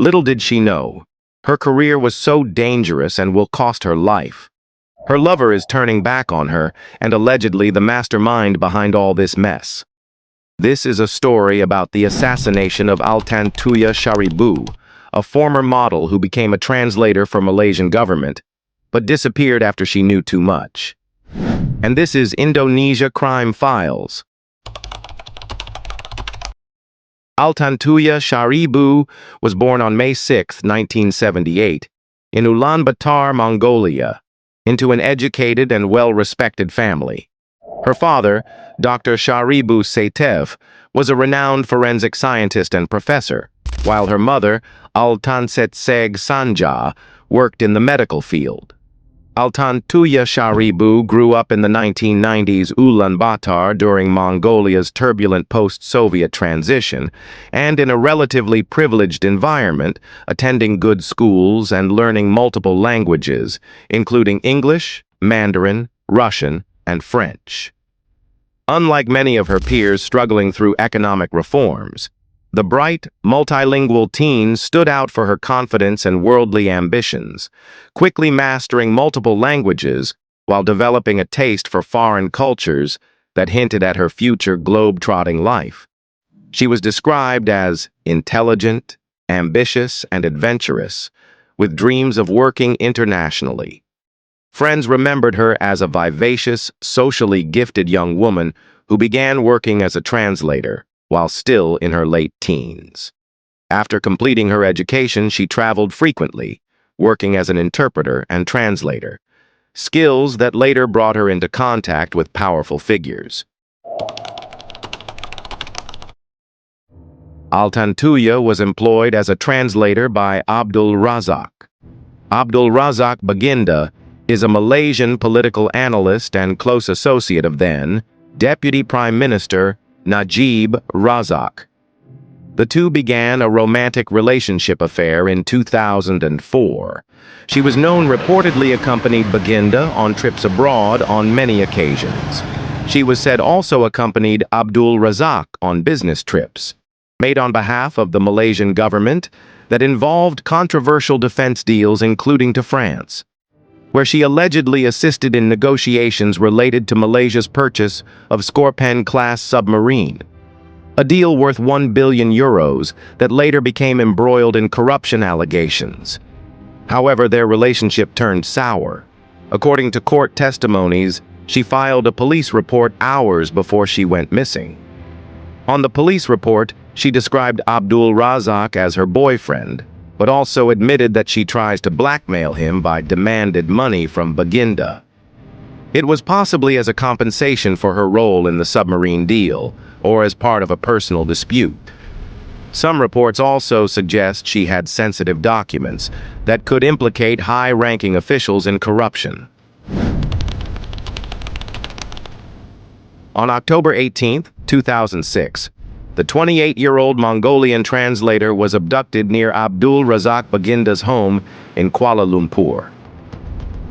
Little did she know, her career was so dangerous and will cost her life. Her lover is turning back on her and allegedly the mastermind behind all this mess. This is a story about the assassination of Altantuya Shaariibuu, a former model who became a translator for Malaysian government, but disappeared after she knew too much. And this is Indonesia Crime Files. Altantuya Shaariibuu was born on May 6, 1978, in Ulaanbaatar, Mongolia, into an educated and well-respected family. Her father, Dr. Shaariibuu Saitev, was a renowned forensic scientist and professor, while her mother, Altantuya Sanja, worked in the medical field. Altantuya Shaariibuu grew up in the 1990s Ulaanbaatar during Mongolia's turbulent post-Soviet transition and in a relatively privileged environment, attending good schools and learning multiple languages, including English, Mandarin, Russian, and French. Unlike many of her peers struggling through economic reforms, the bright, multilingual teen stood out for her confidence and worldly ambitions, quickly mastering multiple languages while developing a taste for foreign cultures that hinted at her future globe-trotting life. She was described as intelligent, ambitious, and adventurous, with dreams of working internationally. Friends remembered her as a vivacious, socially gifted young woman who began working as a translator while still in her late teens. After completing her education, she traveled frequently, working as an interpreter and translator, skills that later brought her into contact with powerful figures. Altantuya was employed as a translator by Abdul Razak. Abdul Razak Baginda is a Malaysian political analyst and close associate of then Deputy Prime Minister Najib Razak. The two began a romantic relationship affair in 2004. She was known reportedly accompanied Baginda on trips abroad on many occasions. She was said also accompanied Abdul Razak on business trips, made on behalf of the Malaysian government that involved controversial defense deals including to France, where she allegedly assisted in negotiations related to Malaysia's purchase of Scorpène-class submarine, a deal worth €1 billion that later became embroiled in corruption allegations. However, their relationship turned sour. According to court testimonies, she filed a police report hours before she went missing. On the police report, she described Abdul Razak as her boyfriend, but also admitted that she tries to blackmail him by demanded money from Baginda. It was possibly as a compensation for her role in the submarine deal, or as part of a personal dispute. Some reports also suggest she had sensitive documents that could implicate high-ranking officials in corruption. On October 18, 2006, the 28-year-old Mongolian translator was abducted near Abdul Razak Baginda's home in Kuala Lumpur.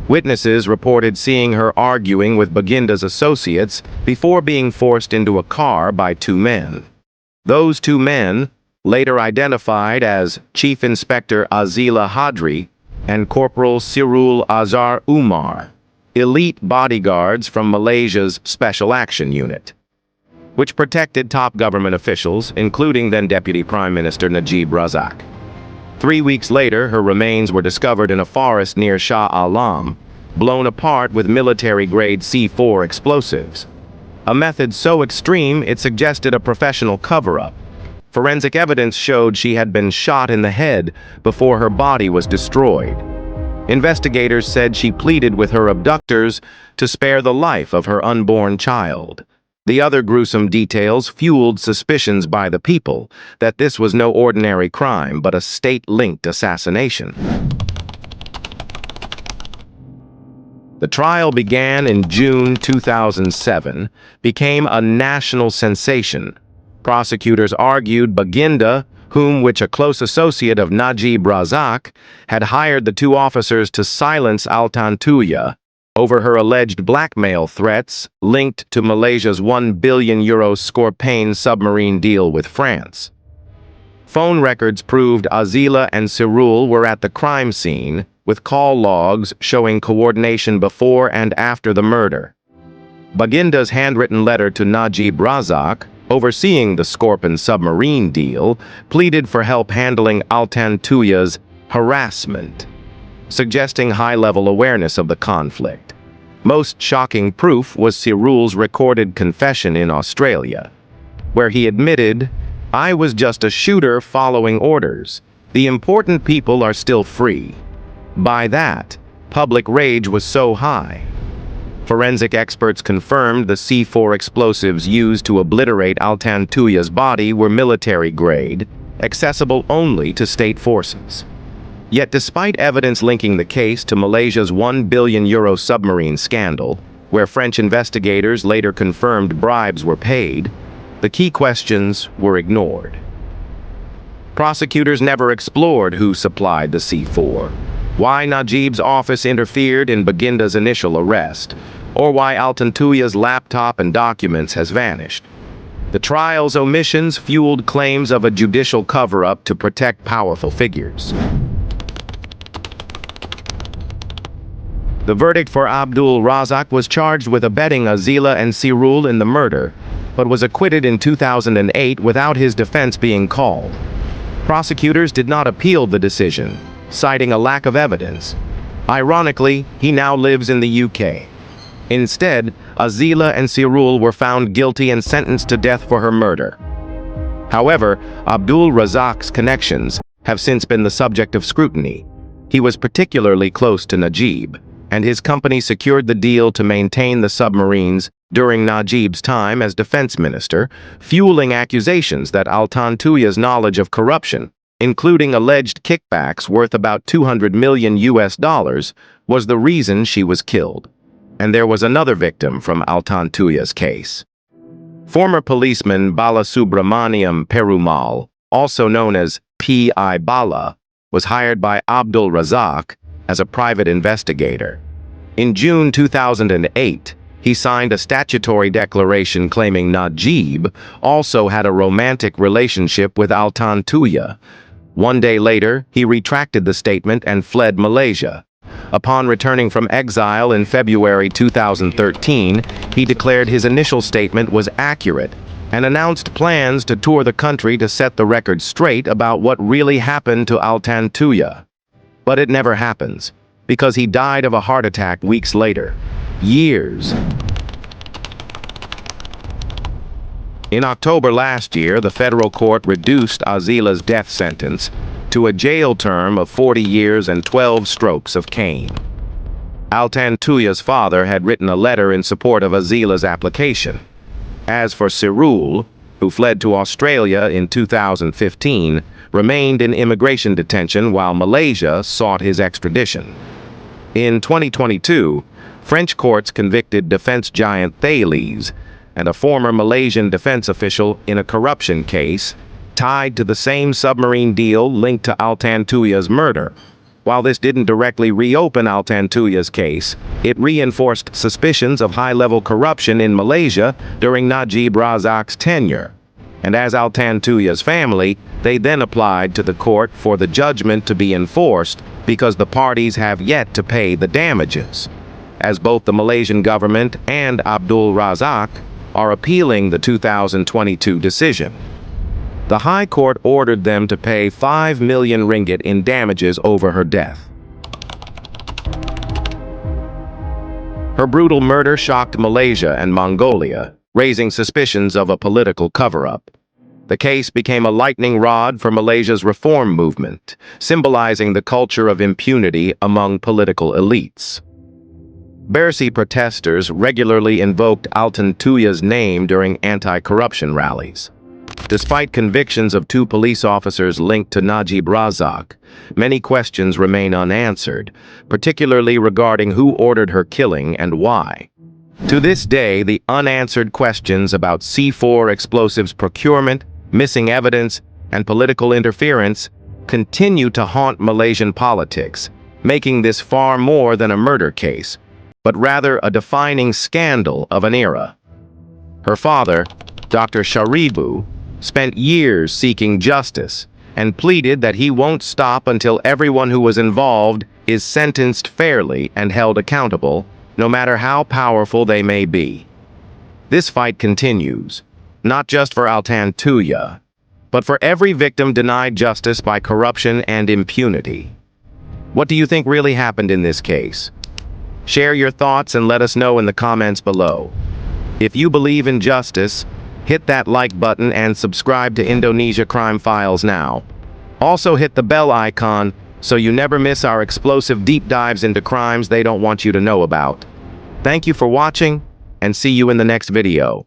Witnesses reported seeing her arguing with Baginda's associates before being forced into a car by two men. Those two men, later identified as Chief Inspector Azila Hadri and Corporal Sirul Azhar Umar, elite bodyguards from Malaysia's Special Action Unit, which protected top government officials, including then Deputy Prime Minister Najib Razak. 3 weeks later, her remains were discovered in a forest near Shah Alam, blown apart with military-grade C4 explosives, a method so extreme it suggested a professional cover-up. Forensic evidence showed she had been shot in the head before her body was destroyed. Investigators said she pleaded with her abductors to spare the life of her unborn child. The other gruesome details fueled suspicions by the people that this was no ordinary crime but a state-linked assassination. The trial began in June 2007, became a national sensation. Prosecutors argued Baginda, which a close associate of Najib Razak, had hired the two officers to silence Altantuya over her alleged blackmail threats linked to Malaysia's €1 billion Scorpène submarine deal with France. Phone records proved Azila and Sirul were at the crime scene, with call logs showing coordination before and after the murder. Baginda's handwritten letter to Najib Razak, overseeing the Scorpion submarine deal, pleaded for help handling Altantuya's harassment, suggesting high-level awareness of the conflict. Most shocking proof was Sirul's recorded confession in Australia, where he admitted, "I was just a shooter following orders. The important people are still free." By that, public rage was so high. Forensic experts confirmed the C4 explosives used to obliterate Altantuya's body were military-grade, accessible only to state forces. Yet despite evidence linking the case to Malaysia's €1 billion submarine scandal, where French investigators later confirmed bribes were paid, the key questions were ignored. Prosecutors never explored who supplied the C4, why Najib's office interfered in Baginda's initial arrest, or why Altantuya's laptop and documents has vanished. The trial's omissions fueled claims of a judicial cover-up to protect powerful figures. The verdict for Abdul Razak was charged with abetting Azila and Sirul in the murder, but was acquitted in 2008 without his defense being called. Prosecutors did not appeal the decision, citing a lack of evidence. Ironically, he now lives in the UK. Instead, Azila and Sirul were found guilty and sentenced to death for her murder. However, Abdul Razak's connections have since been the subject of scrutiny. He was particularly close to Najib, and his company secured the deal to maintain the submarines during Najib's time as defense minister, fueling accusations that Altantuya's knowledge of corruption, including alleged kickbacks worth about $200 million, was the reason she was killed. And there was another victim from Altantuya's case. Former policeman Balasubramaniam Perumal, also known as P.I. Bala, was hired by Abdul Razak as a private investigator. In June 2008, he signed a statutory declaration claiming Najib also had a romantic relationship with Altantuya. One day later, he retracted the statement and fled Malaysia. Upon returning from exile in February 2013, he declared his initial statement was accurate and announced plans to tour the country to set the record straight about what really happened to Altantuya. But it never happens, because he died of a heart attack weeks later. Years. In October last year, the federal court reduced Azila's death sentence to a jail term of 40 years and 12 strokes of cane. Altantuya's father had written a letter in support of Azila's application. As for Sirul, who fled to Australia in 2015, remained in immigration detention while Malaysia sought his extradition. In 2022, French courts convicted defense giant Thales and a former Malaysian defense official in a corruption case tied to the same submarine deal linked to Altantuya's murder. While this didn't directly reopen Altantuya's case, it reinforced suspicions of high-level corruption in Malaysia during Najib Razak's tenure. And as Altantuya's family, they then applied to the court for the judgment to be enforced because the parties have yet to pay the damages, as both the Malaysian government and Abdul Razak are appealing the 2022 decision. The High Court ordered them to pay 5 million ringgit in damages over her death. Her brutal murder shocked Malaysia and Mongolia, raising suspicions of a political cover-up. The case became a lightning rod for Malaysia's reform movement, symbolizing the culture of impunity among political elites. Bersih protesters regularly invoked Altantuya's name during anti-corruption rallies. Despite convictions of 2 police officers linked to Najib Razak, many questions remain unanswered, particularly regarding who ordered her killing and why. To this day, the unanswered questions about C4 explosives procurement, missing evidence, and political interference continue to haunt Malaysian politics, making this far more than a murder case, but rather a defining scandal of an era. Her father, Dr. Shaariibuu, spent years seeking justice, and pleaded that he won't stop until everyone who was involved is sentenced fairly and held accountable, no matter how powerful they may be. This fight continues, not just for Altantuya, but for every victim denied justice by corruption and impunity. What do you think really happened in this case? Share your thoughts and let us know in the comments below. If you believe in justice, hit that like button and subscribe to Indonesia Crime Files now. Also hit the bell icon so you never miss our explosive deep dives into crimes they don't want you to know about. Thank you for watching, and see you in the next video.